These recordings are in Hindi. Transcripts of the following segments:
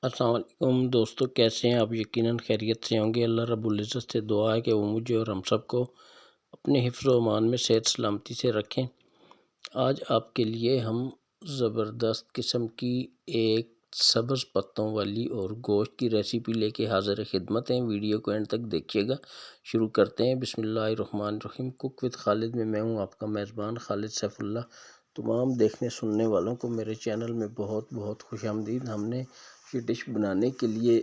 अस्सलाम वालेकुम दोस्तों, कैसे हैं आप? यकीनन खैरियत से होंगे। अल्लाह रब्बुल इज़्ज़त से दुआ है कि वो मुझे और हम सब को अपने हिफ्ज़ व अमान में सेहत सलामती से रखें। आज आपके लिए हम ज़बरदस्त किस्म की एक सब्ज़ पत्तों वाली और गोश्त की रेसिपी लेके हाज़िर खिदमत हैं। वीडियो को एंड तक देखिएगा। शुरू करते हैं। बिस्मिल्लाहिर्रहमानिर्रहीम। कुक विद खालिद में मैं हूँ आपका मेज़बान खालिद सैफुल्लाह। तमाम देखने सुनने वालों को मेरे चैनल में बहुत बहुत खुशामदीद। हमने ये डिश बनाने के लिए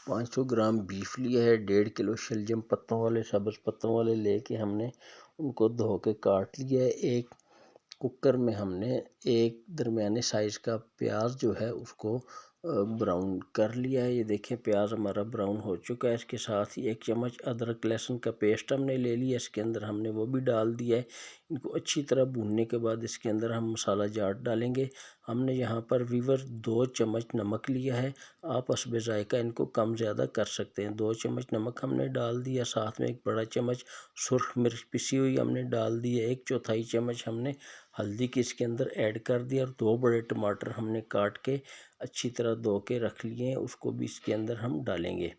500 ग्राम बीफ लिया है, 1.5 किलो शलजम पत्तों वाले सब्ज़ पत्तों वाले लेके हमने उनको धो के काट लिया है। एक कुकर में हमने एक दरमियाने साइज़ का प्याज जो है उसको ब्राउन कर लिया है। ये देखें प्याज हमारा ब्राउन हो चुका है। इसके साथ ही 1 चम्मच अदरक लहसुन का पेस्ट हमने ले लिया, इसके अंदर हमने वो भी डाल दिया है। इनको अच्छी तरह भूनने के बाद इसके अंदर हम मसाला जाट डालेंगे। हमने यहाँ पर वीवर 2 चम्मच नमक लिया है। आप हस्बे ज़ायका इनको कम ज़्यादा कर सकते हैं। 2 चम्मच नमक हमने डाल दिया। साथ में 1 बड़ा चम्मच सुर्ख मिर्च पिसी हुई हमने डाल दी है। 1/4 चम्मच हमने हल्दी की इसके अंदर ऐड कर दिया और 2 बड़े टमाटर हमने काट के अच्छी तरह धो के रख लिए हैं, उसको भी इसके अंदर हम डालेंगे।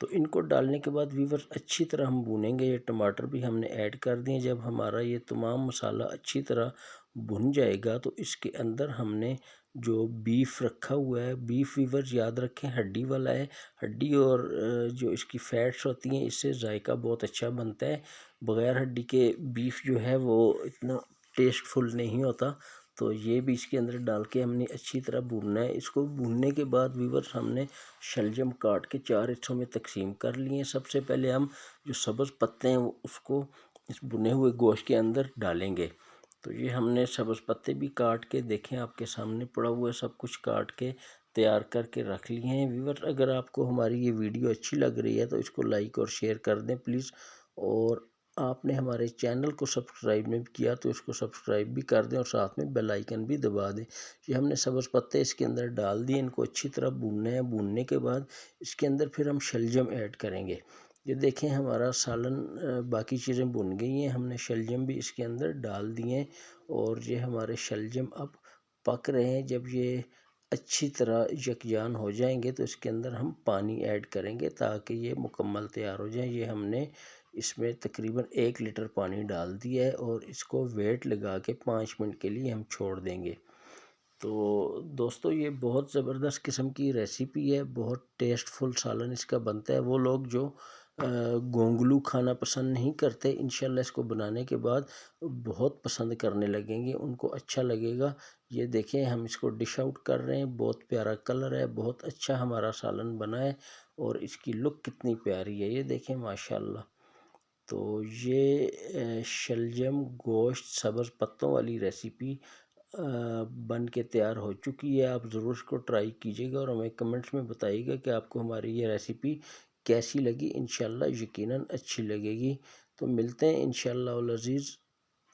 तो इनको डालने के बाद वीवर अच्छी तरह हम भूनेंगे। ये टमाटर भी हमने ऐड कर दिए। जब हमारा ये तमाम मसाला अच्छी तरह भुन जाएगा तो इसके अंदर हमने जो बीफ रखा हुआ है, बीफ वीवर याद रखें हड्डी वाला है। हड्डी और जो इसकी फैट्स होती हैं इससे जायका बहुत अच्छा बनता है। बग़ैर हड्डी के बीफ जो है वो इतना टेस्टफुल नहीं होता। तो ये भी इसके अंदर डाल के हमने अच्छी तरह भूनना है। इसको भूनने के बाद वीवर हमने शलजम काट के 4 हिस्सों में तकसीम कर लिए हैं। सबसे पहले हम जो सब्ज़ पत्ते हैं उसको इस भुने हुए गोश्त के अंदर डालेंगे। तो ये हमने सब्ज़ पत्ते भी काट के देखें आपके सामने पड़ा हुआ है, सब कुछ काट के तैयार करके रख लिए हैं। व्यूअर अगर आपको हमारी ये वीडियो अच्छी लग रही है तो इसको लाइक और शेयर कर दें प्लीज़। और आपने हमारे चैनल को सब्सक्राइब नहीं किया तो इसको सब्सक्राइब भी कर दें और साथ में बेल आइकन भी दबा दें। ये हमने सब्ज़ पत्ते इसके अंदर डाल दिए, इनको अच्छी तरह भूनना है। भूनने के बाद इसके अंदर फिर हम शलजम ऐड करेंगे। ये देखें हमारा सालन बाकी चीज़ें भुन गई हैं, हमने शलजम भी इसके अंदर डाल दिए हैं और ये हमारे शलजम अब पक रहे हैं। जब ये अच्छी तरह यकजान हो जाएंगे तो इसके अंदर हम पानी ऐड करेंगे ताकि ये मुकम्मल तैयार हो जाए। ये हमने इसमें तकरीबन 1 लीटर पानी डाल दिया है और इसको वेट लगा के 5 मिनट के लिए हम छोड़ देंगे। तो दोस्तों ये बहुत ज़बरदस्त किस्म की रेसिपी है, बहुत टेस्टफुल सालन इसका बनता है। वो लोग जो गोंगलू खाना पसंद नहीं करते, इंशाल्लाह इसको बनाने के बाद बहुत पसंद करने लगेंगे, उनको अच्छा लगेगा। ये देखें हम इसको डिश आउट कर रहे हैं। बहुत प्यारा कलर है, बहुत अच्छा हमारा सालन बना है और इसकी लुक कितनी प्यारी है, ये देखें माशाल्लाह। तो ये शलजम गोश्त सब्ज़ पत्तों वाली रेसिपी बन के तैयार हो चुकी है। आप ज़रूर इसको ट्राई कीजिएगा और हमें कमेंट्स में बताइएगा कि आपको हमारी ये रेसिपी कैसी लगी। इंशाल्लाह यकीनन अच्छी लगेगी। तो मिलते हैं इंशाल्लाह अल अज़ीज़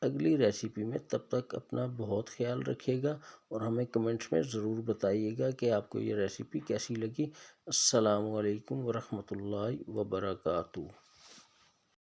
अगली रेसिपी में। तब तक अपना बहुत ख्याल रखिएगा और हमें कमेंट्स में ज़रूर बताइएगा कि आपको ये रेसिपी कैसी लगी। अस्सलामु अलैकुम वरहमतुल्लाहि वबरकातुहू।